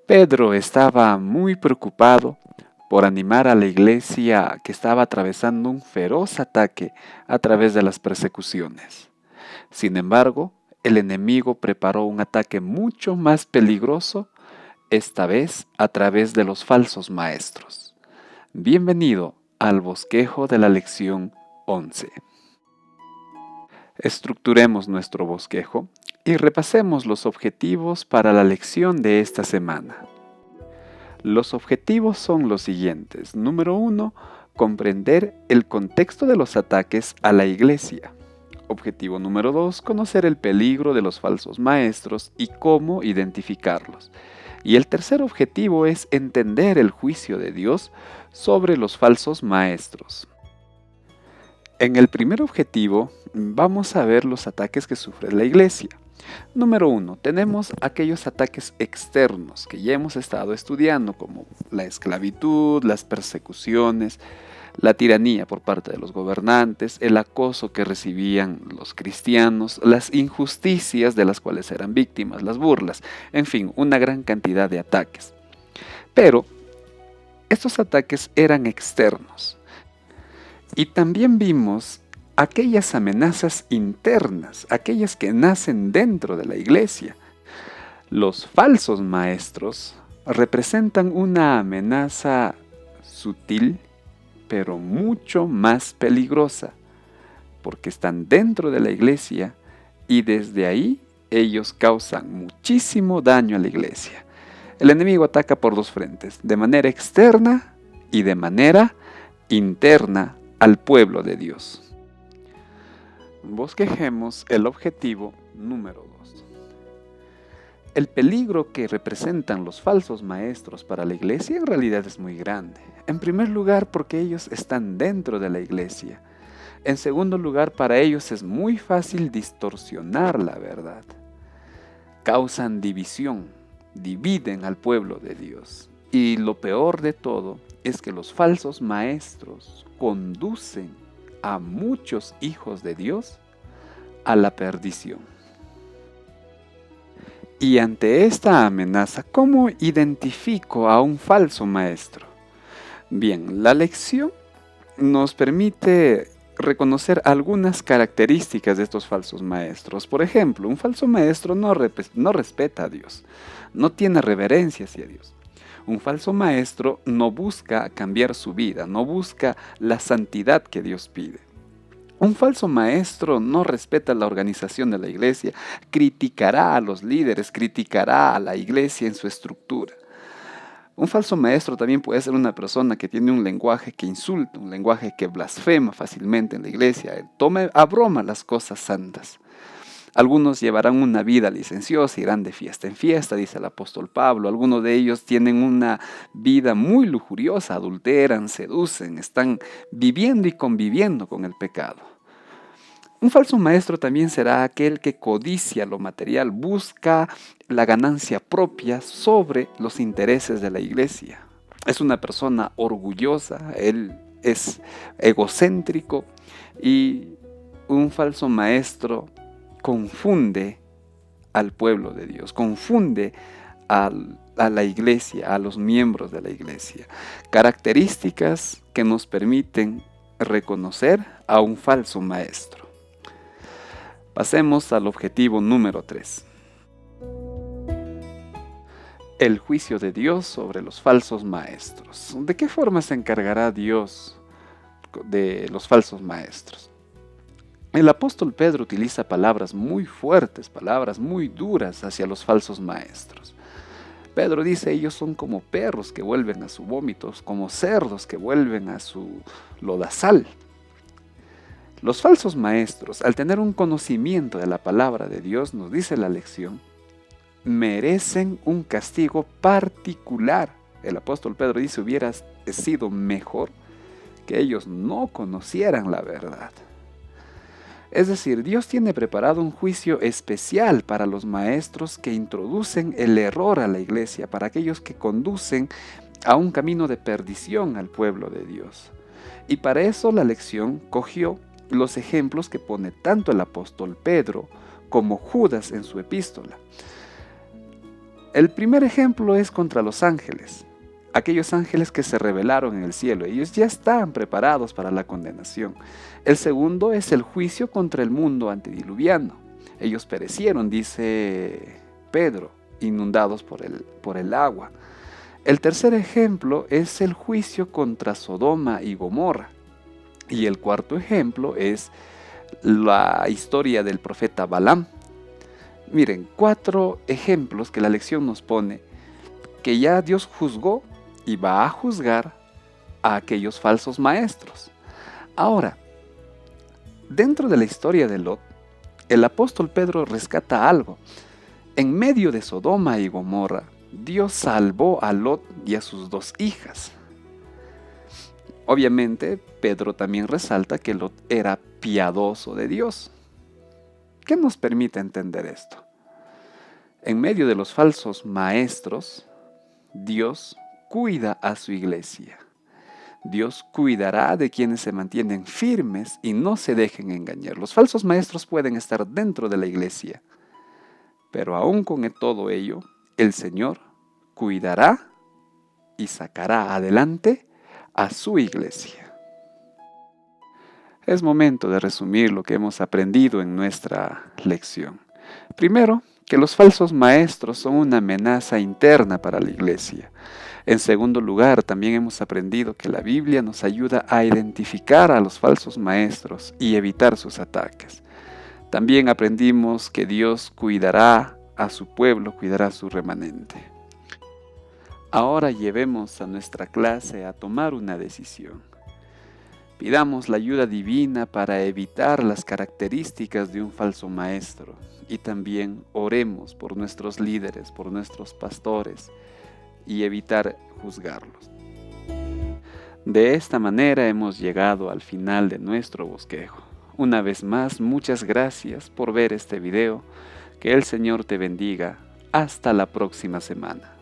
Pedro estaba muy preocupado por animar a la iglesia que estaba atravesando un feroz ataque a través de las persecuciones. Sin embargo, el enemigo preparó un ataque mucho más peligroso, esta vez a través de los falsos maestros. Bienvenido al bosquejo de la lección 11. Estructuremos nuestro bosquejo y repasemos los objetivos para la lección de esta semana. Los objetivos son los siguientes. Número 1, comprender el contexto de los ataques a la iglesia. Objetivo número 2, conocer el peligro de los falsos maestros y cómo identificarlos. Y el tercer objetivo es entender el juicio de Dios sobre los falsos maestros. En el primer objetivo vamos a ver los ataques que sufre la iglesia. Número 1, tenemos aquellos ataques externos que ya hemos estado estudiando, como la esclavitud, las persecuciones, la tiranía por parte de los gobernantes, el acoso que recibían los cristianos, las injusticias de las cuales eran víctimas, las burlas, en fin, una gran cantidad de ataques. Pero estos ataques eran externos. Y también vimos aquellas amenazas internas, aquellas que nacen dentro de la iglesia. Los falsos maestros representan una amenaza sutil, pero mucho más peligrosa, porque están dentro de la iglesia y desde ahí ellos causan muchísimo daño a la iglesia. El enemigo ataca por dos frentes, de manera externa y de manera interna al pueblo de Dios. Bosquejemos el objetivo número 2. El peligro que representan los falsos maestros para la iglesia en realidad es muy grande. En primer lugar, porque ellos están dentro de la iglesia. En segundo lugar, para ellos es muy fácil distorsionar la verdad. Causan división, dividen al pueblo de Dios. Y lo peor de todo es que los falsos maestros conducen a muchos hijos de Dios a la perdición. Y ante esta amenaza, ¿cómo identifico a un falso maestro? Bien, la lección nos permite reconocer algunas características de estos falsos maestros. Por ejemplo, un falso maestro no respeta a Dios, no tiene reverencia hacia Dios. Un falso maestro no busca cambiar su vida, no busca la santidad que Dios pide. Un falso maestro no respeta la organización de la iglesia, criticará a los líderes, criticará a la iglesia en su estructura. Un falso maestro también puede ser una persona que tiene un lenguaje que insulta, un lenguaje que blasfema fácilmente en la iglesia, toma a broma las cosas santas. Algunos llevarán una vida licenciosa, irán de fiesta en fiesta, dice el apóstol Pablo. Algunos de ellos tienen una vida muy lujuriosa, adulteran, seducen, están viviendo y conviviendo con el pecado. Un falso maestro también será aquel que codicia lo material, busca la ganancia propia sobre los intereses de la iglesia. Es una persona orgullosa, él es egocéntrico y un falso maestro confunde al pueblo de Dios, confunde a la iglesia, a los miembros de la iglesia. Características que nos permiten reconocer a un falso maestro. Pasemos al objetivo número 3. El juicio de Dios sobre los falsos maestros. ¿De qué forma se encargará Dios de los falsos maestros? El apóstol Pedro utiliza palabras muy fuertes, palabras muy duras hacia los falsos maestros. Pedro dice, ellos son como perros que vuelven a su vómito, como cerdos que vuelven a su lodazal. Los falsos maestros, al tener un conocimiento de la palabra de Dios, nos dice la lección, merecen un castigo particular. El apóstol Pedro dice, hubiera sido mejor que ellos no conocieran la verdad. Es decir, Dios tiene preparado un juicio especial para los maestros que introducen el error a la iglesia, para aquellos que conducen a un camino de perdición al pueblo de Dios. Y para eso la lección cogió los ejemplos que pone tanto el apóstol Pedro como Judas en su epístola. El primer ejemplo es contra los ángeles, aquellos ángeles que se rebelaron en el cielo. Ellos ya estaban preparados para la condenación. El segundo es el juicio contra el mundo antediluviano. Ellos perecieron, dice Pedro, inundados por el agua. El tercer ejemplo es el juicio contra Sodoma y Gomorra. Y el cuarto ejemplo es la historia del profeta Balaam. Miren, 4 ejemplos que la lección nos pone que ya Dios juzgó y va a juzgar a aquellos falsos maestros. Ahora, dentro de la historia de Lot, el apóstol Pedro rescata algo. En medio de Sodoma y Gomorra, Dios salvó a Lot y a sus 2 hijas. Obviamente, Pedro también resalta que Lot era piadoso de Dios. ¿Qué nos permite entender esto? En medio de los falsos maestros, Dios cuida a su iglesia. Dios cuidará de quienes se mantienen firmes y no se dejen engañar. Los falsos maestros pueden estar dentro de la iglesia, pero aún con todo ello, el Señor cuidará y sacará adelante a su iglesia. Es momento de resumir lo que hemos aprendido en nuestra lección. Primero, que los falsos maestros son una amenaza interna para la iglesia. En segundo lugar, también hemos aprendido que la Biblia nos ayuda a identificar a los falsos maestros y evitar sus ataques. También aprendimos que Dios cuidará a su pueblo, cuidará a su remanente. Ahora llevemos a nuestra clase a tomar una decisión. Pidamos la ayuda divina para evitar las características de un falso maestro y también oremos por nuestros líderes, por nuestros pastores y evitar juzgarlos. De esta manera hemos llegado al final de nuestro bosquejo. Una vez más, muchas gracias por ver este video. Que el Señor te bendiga. Hasta la próxima semana.